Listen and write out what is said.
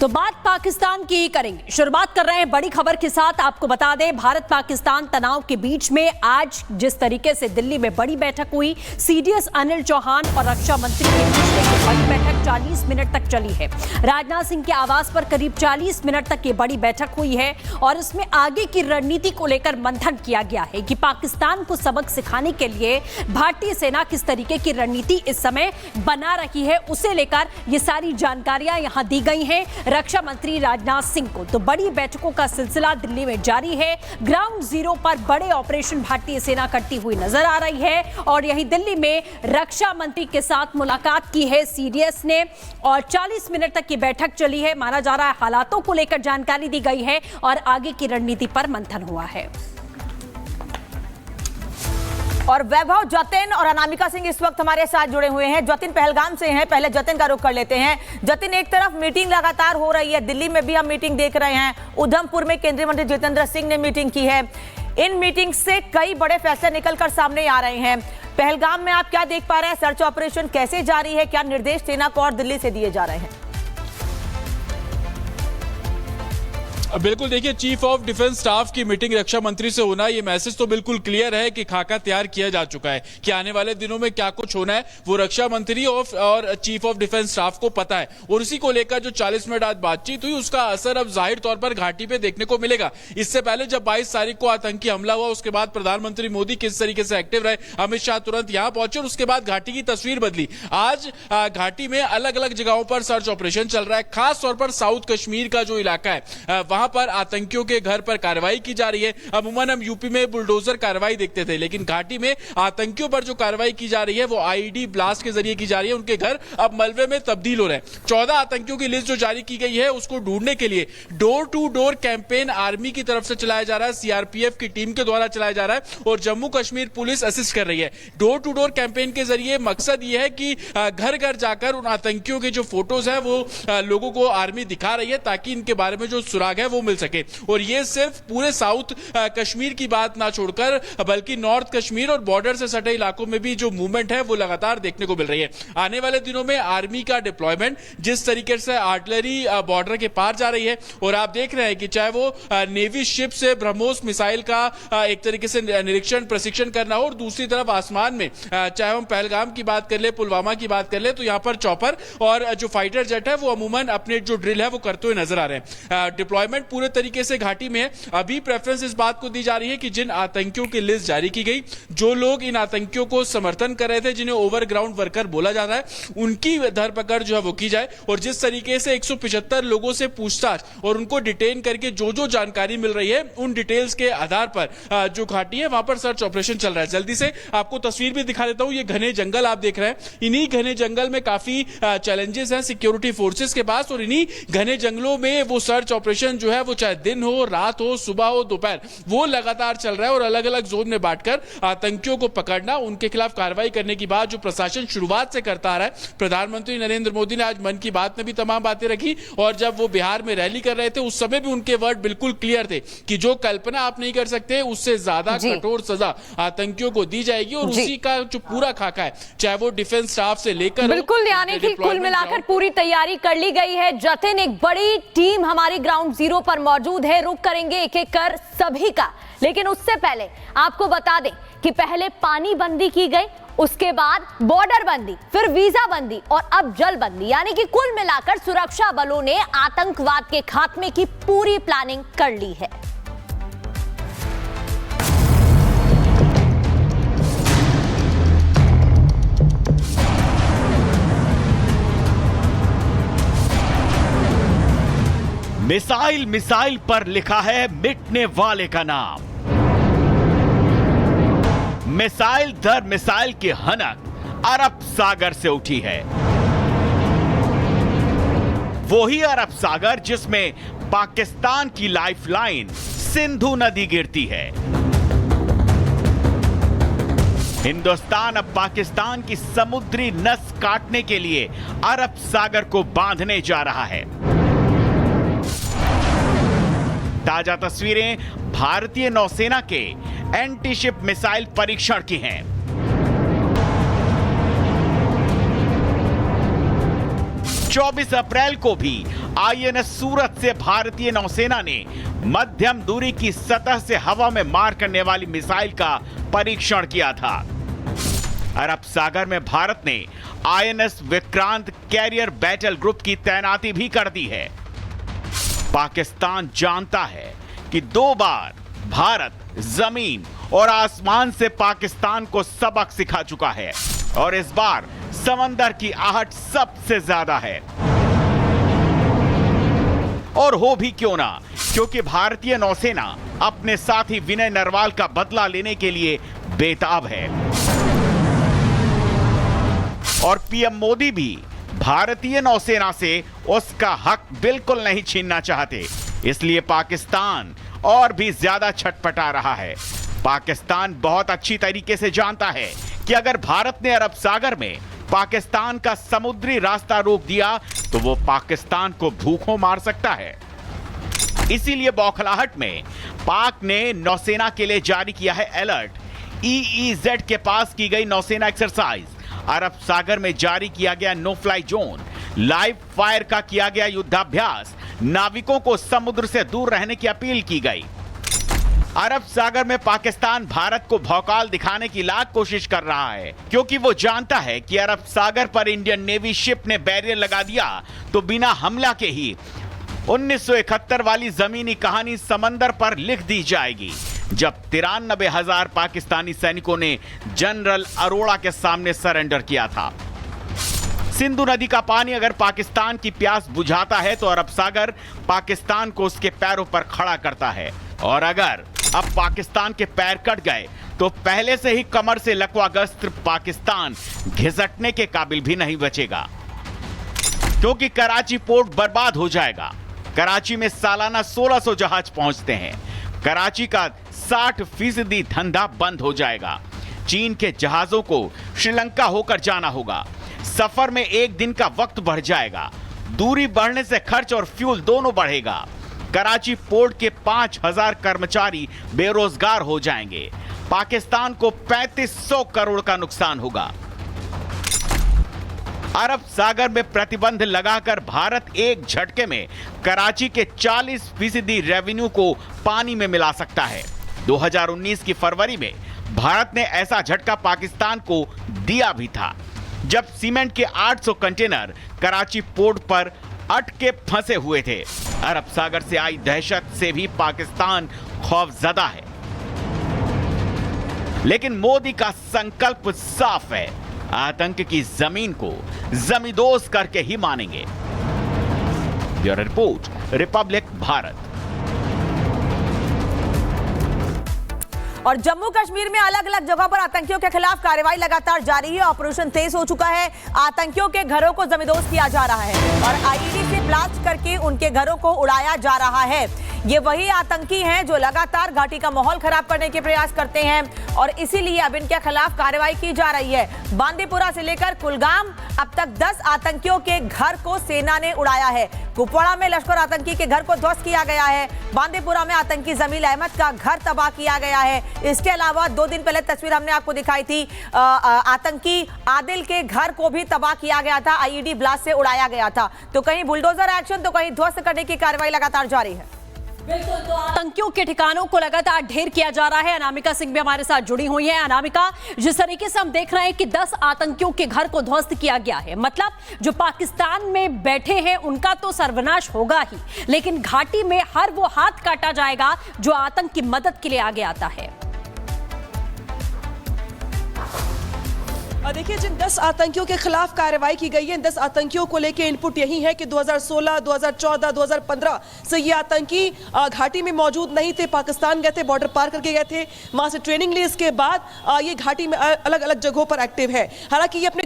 तो बात पाकिस्तान की करेंगे। शुरुआत कर रहे हैं बड़ी खबर के साथ। आपको बता दें, भारत पाकिस्तान तनाव के बीच में आज जिस तरीके से दिल्ली में बड़ी बैठक हुई, सीडीएस अनिल चौहान और रक्षा मंत्री के बीच में ये बड़ी बैठक 40 मिनट तक चली है। राजनाथ सिंह के आवास पर करीब 40 मिनट तक ये बड़ी बैठक हुई है और इसमें आगे की रणनीति को लेकर मंथन किया गया है कि पाकिस्तान को सबक सिखाने के लिए भारतीय सेना किस तरीके की रणनीति इस समय बना रही है, उसे लेकर ये सारी जानकारियां यहां दी गई हैं रक्षा मंत्री राजनाथ सिंह को। तो बड़ी बैठकों का सिलसिला दिल्ली में जारी है। ग्राउंड जीरो पर बड़े ऑपरेशन भारतीय सेना करती हुई नजर आ रही है और यही दिल्ली में रक्षा मंत्री के साथ मुलाकात की है सीडीएस ने और 40 मिनट तक की बैठक चली है। माना जा रहा है हालातों को लेकर जानकारी दी गई है और आगे की रणनीति पर मंथन हुआ है। और वैभव, जतिन और अनामिका सिंह इस वक्त हमारे साथ जुड़े हुए हैं। जतिन पहलगाम से हैं, पहले जतिन का रुख कर लेते हैं। जतिन, एक तरफ मीटिंग लगातार हो रही है, दिल्ली में भी हम मीटिंग देख रहे हैं, उधमपुर में केंद्रीय मंत्री जितेंद्र सिंह ने मीटिंग की है। इन मीटिंग से कई बड़े फैसले निकलकर सामने आ रहे हैं। पहलगाम में आप क्या देख पा रहे हैं? सर्च ऑपरेशन कैसे जारी है? क्या निर्देश सेना को और दिल्ली से दिए जा रहे हैं? बिल्कुल, देखिए, चीफ ऑफ डिफेंस स्टाफ की मीटिंग रक्षा मंत्री से होना, ये मैसेज तो बिल्कुल क्लियर है कि खाका तैयार किया जा चुका है कि आने वाले दिनों में क्या कुछ होना है वो रक्षा मंत्री और चीफ ऑफ डिफेंस स्टाफ को पता है। और उसी को लेकर जो 40 मिनट आज बातचीत हुई, उसका असर अब जाहिर तौर पर घाटी पे देखने को मिलेगा। इससे पहले जब 22 तारीख को आतंकी हमला हुआ, उसके बाद प्रधानमंत्री मोदी किस तरीके से एक्टिव रहे, अमित शाह तुरंत यहां पहुंचे और उसके बाद घाटी की तस्वीर बदली। आज घाटी में अलग अलग जगहों पर सर्च ऑपरेशन चल रहा है। खास तौर पर साउथ कश्मीर का जो इलाका है, वहां पर आतंकियों के घर पर कार्रवाई की जा रही है। अमूमन हम यूपी में बुलडोजर कार्रवाई देखते थे, लेकिन घाटी में आतंकियों पर जो कार्रवाई की जा रही है वो आईईडी ब्लास्ट के जरिए की जा रही है। उनके घर अब मलबे में तब्दील हो रहे हैं। 14 आतंकियों की लिस्ट जो जारी की गई है, उसको ढूंढने के लिए door to door campaign army की तरफ से चलाया जा रहा है, सीआरपीएफ की टीम के द्वारा चलाया जा रहा है और जम्मू कश्मीर पुलिस असिस्ट कर रही है। डोर टू डोर कैंपेन के जरिए मकसद यह है कि घर घर जाकर उन आतंकियों के जो फोटोज है वो लोगों को आर्मी दिखा रही है ताकि इनके बारे में जो सुराग है वो मिल सके। और ये सिर्फ पूरे साउथ कश्मीर की बात ना छोड़कर बल्कि नॉर्थ कश्मीर और बॉर्डर से सटे इलाकों में भी जो मूवमेंट है वो लगातार देखने को मिल रही है। आने वाले दिनों में आर्मी का डिप्लॉयमेंट जिस तरीके से आर्टिलरी बॉर्डर के पार जा रही है और आप देख रहे हैं कि चाहे वो नेवी शिप से ब्रह्मोस मिसाइल का एक तरीके से निरीक्षण प्रशिक्षण करना हो और दूसरी तरफ आसमान में चाहे हम पहलगाम की बात कर ले, पुलवामा की बात कर ले, तो यहां पर चॉपर और जो फाइटर जेट है वो अमूमन अपने जो ड्रिल है वो करते हुए नजर आ रहे हैं। डिप्लॉयमेंट पूरे तरीके से घाटी में है। अभी प्रेफरेंस इस बात को दी जा रही है कि जिन आतंकियों की लिस्ट जारी की गई, जो लोग इन आतंकियों को समर्थन कर रहे थे, जिन्हें ओवरग्राउंड वर्कर बोला जा रहा है, उनकी धरपकड़ जो है वो की जाए। और जिस तरीके से 175 लोगों से पूछताछ और उनको डिटेन करके जो जो जानकारी मिल रही है, उन डिटेल्स के आधार पर जो घाटी है वहां पर सर्च ऑपरेशन चल रहा है। जल्दी से आपको तस्वीर भी दिखा देता हूं। ये घने जंगल आप देख रहे हैं, इन्हीं घने जंगल में काफी चैलेंजेस हैं सिक्योरिटी फोर्सेस के पास और इन्हीं घने जंगलों में वो सर्च ऑपरेशन जो है वो चाहे दिन हो, रात हो, सुबह हो, दोपहर, वो लगातार चल रहा है और अलग अलग जोन में बांटकर आतंकियों को पकड़ना, उनके खिलाफ कार्रवाई करने की बात जो प्रशासन शुरुआत से करता आ रहा है। प्रधानमंत्री नरेंद्र मोदी ने आज मन की बात में भी तमाम बातें रखी और जब वो बिहार में रैली कर रहे थे उस समय भी उनके वर्ड बिल्कुल क्लियर थे कि जो कल्पना आप नहीं कर सकते उससे ज्यादा कठोर सजा आतंकियों को दी जाएगी और उसी का जो पूरा खाका है, चाहे वो डिफेंस स्टाफ से लेकर बिल्कुल, यानी कि कुल मिलाकर पूरी तैयारी कर ली गई है। जतिन, एक बड़ी टीम हमारी ग्राउंड जीरो पर मौजूद है, रुक करेंगे एक एक कर सभी का, लेकिन उससे पहले आपको बता दें कि पहले पानी बंदी की गई, उसके बाद बॉर्डर बंदी, फिर वीजा बंदी और अब जल बंदी, यानी कि कुल मिलाकर सुरक्षा बलों ने आतंकवाद के खात्मे की पूरी प्लानिंग कर ली है। मिसाइल मिसाइल पर लिखा है मिटने वाले का नाम। मिसाइल दर मिसाइल की हनक अरब सागर से उठी है, वही अरब सागर जिसमें पाकिस्तान की लाइफलाइन सिंधु नदी गिरती है। हिंदुस्तान अब पाकिस्तान की समुद्री नस काटने के लिए अरब सागर को बांधने जा रहा है। ताजा तस्वीरें भारतीय नौसेना के एंटी शिप मिसाइल परीक्षण की हैं। 24 अप्रैल को भी INS सूरत से भारतीय नौसेना ने मध्यम दूरी की सतह से हवा में मार करने वाली मिसाइल का परीक्षण किया था। अरब सागर में भारत ने INS Vikrant carrier battle group की तैनाती भी कर दी है। पाकिस्तान जानता है कि 2 बार भारत जमीन और आसमान से पाकिस्तान को सबक सिखा चुका है और इस बार समंदर की आहट सबसे ज्यादा है। और हो भी क्यों ना, क्योंकि भारतीय नौसेना अपने साथी विनय नरवाल का बदला लेने के लिए बेताब है और PM मोदी भी भारतीय नौसेना से उसका हक बिल्कुल नहीं छीनना चाहते। इसलिए पाकिस्तान और भी ज्यादा छटपटा रहा है। पाकिस्तान बहुत अच्छी तरीके से जानता है कि अगर भारत ने अरब सागर में पाकिस्तान का समुद्री रास्ता रोक दिया तो वो पाकिस्तान को भूखों मार सकता है। इसीलिए बौखलाहट में पाक ने नौसेना के लिए जारी किया है अलर्ट। EEZ के पास की गई नौसेना एक्सरसाइज, अरब सागर में जारी किया गया no fly zone, live fire का किया गया युद्धाभ्यास, नाविकों को समुद्र से दूर रहने की अपील की गई। अरब सागर में पाकिस्तान भारत को भौकाल दिखाने की लाख कोशिश कर रहा है, क्योंकि वो जानता है कि अरब सागर पर इंडियन नेवी शिप ने बैरियर लगा दिया तो बिना हमला के ही 1971 वाली जमीनी कहानी समंदर पर लिख दी जाएगी, जब 93,000 पाकिस्तानी सैनिकों ने जनरल अरोड़ा के सामने सरेंडर किया था। सिंधु नदी का पानी अगर पाकिस्तान की प्यास बुझाता है तो अरब सागर पाकिस्तान को उसके पैरों पर खड़ा करता है, और अगर अब पाकिस्तान के पैर कट गए तो पहले से ही कमर से लकवाग्रस्त पाकिस्तान घिसटने के काबिल भी नहीं बचेगा, क्योंकि कराची पोर्ट बर्बाद हो जाएगा। कराची में सालाना 1600 जहाज पहुंचते हैं। कराची का 60% धंधा बंद हो जाएगा। चीन के जहाजों को श्रीलंका होकर जाना होगा। सफर में 1 दिन का वक्त बढ़ जाएगा। दूरी बढ़ने से खर्च और फ्यूल दोनों बढ़ेगा। कराची पोर्ट के 5,000 कर्मचारी बेरोजगार हो जाएंगे। पाकिस्तान को 3500 करोड़ का नुकसान होगा। अरब सागर में प्रतिबंध लगाकर भारत एक झटके में कराची के 40% रेवेन्यू को पानी में मिला सकता है। 2019 की फरवरी में भारत ने ऐसा झटका पाकिस्तान को दिया भी था, जब सीमेंट के 800 कंटेनर कराची पोर्ट पर अटके फंसे हुए थे। अरब सागर से आई दहशत से भी पाकिस्तान खौफजदा है, लेकिन मोदी का संकल्प साफ है, आतंक की जमीन को जमींदोज करके ही मानेंगे। Bureau report, Republic Bharat. और जम्मू कश्मीर में अलग अलग जगहों पर आतंकियों के खिलाफ कार्रवाई लगातार जारी है। ऑपरेशन तेज हो चुका है। आतंकियों के घरों को जमींदोज किया जा रहा है और IED से ब्लास्ट करके उनके घरों को उड़ाया जा रहा है। ये वही आतंकी हैं जो लगातार घाटी का माहौल खराब करने के प्रयास करते हैं और इसीलिए अब इनके खिलाफ कार्रवाई की जा रही है। बांदीपुरा से लेकर कुलगाम अब तक 10 आतंकियों के घर को सेना ने उड़ाया है। कुपवाड़ा में लश्कर आतंकी के घर को ध्वस्त किया गया है। बांदीपुरा में आतंकी जमील अहमद का घर तबाह किया गया है। इसके अलावा 2 दिन पहले तस्वीर हमने आपको दिखाई थी, आतंकी आदिल के घर को भी तबाह किया गया था, IED ब्लास्ट से उड़ाया गया था। तो कहीं बुलडोजर एक्शन तो कहीं ध्वस्त करने की कार्रवाई लगातार जारी है। बिल्कुल, तो आतंकियों के ठिकानों को लगातार ढेर किया जा रहा है। अनामिका सिंह भी हमारे साथ जुड़ी हुई है। अनामिका, जिस तरीके से हम देख रहे हैं कि 10 आतंकियों के घर को ध्वस्त किया गया है, मतलब जो पाकिस्तान में बैठे हैं उनका तो सर्वनाश होगा ही, लेकिन घाटी में हर वो हाथ काटा जाएगा जो आतंक की मदद के लिए आगे आता है। देखिए, जिन 10 आतंकियों के खिलाफ कार्रवाई की गई है, इन 10 आतंकियों को लेकर इनपुट यही है कि 2016, 2014, 2015 से ये आतंकी घाटी में मौजूद नहीं थे, पाकिस्तान गए थे, बॉर्डर पार करके गए थे, वहां से ट्रेनिंग ली। इसके बाद ये घाटी में अलग अलग जगहों पर एक्टिव है। हालांकि ये अपने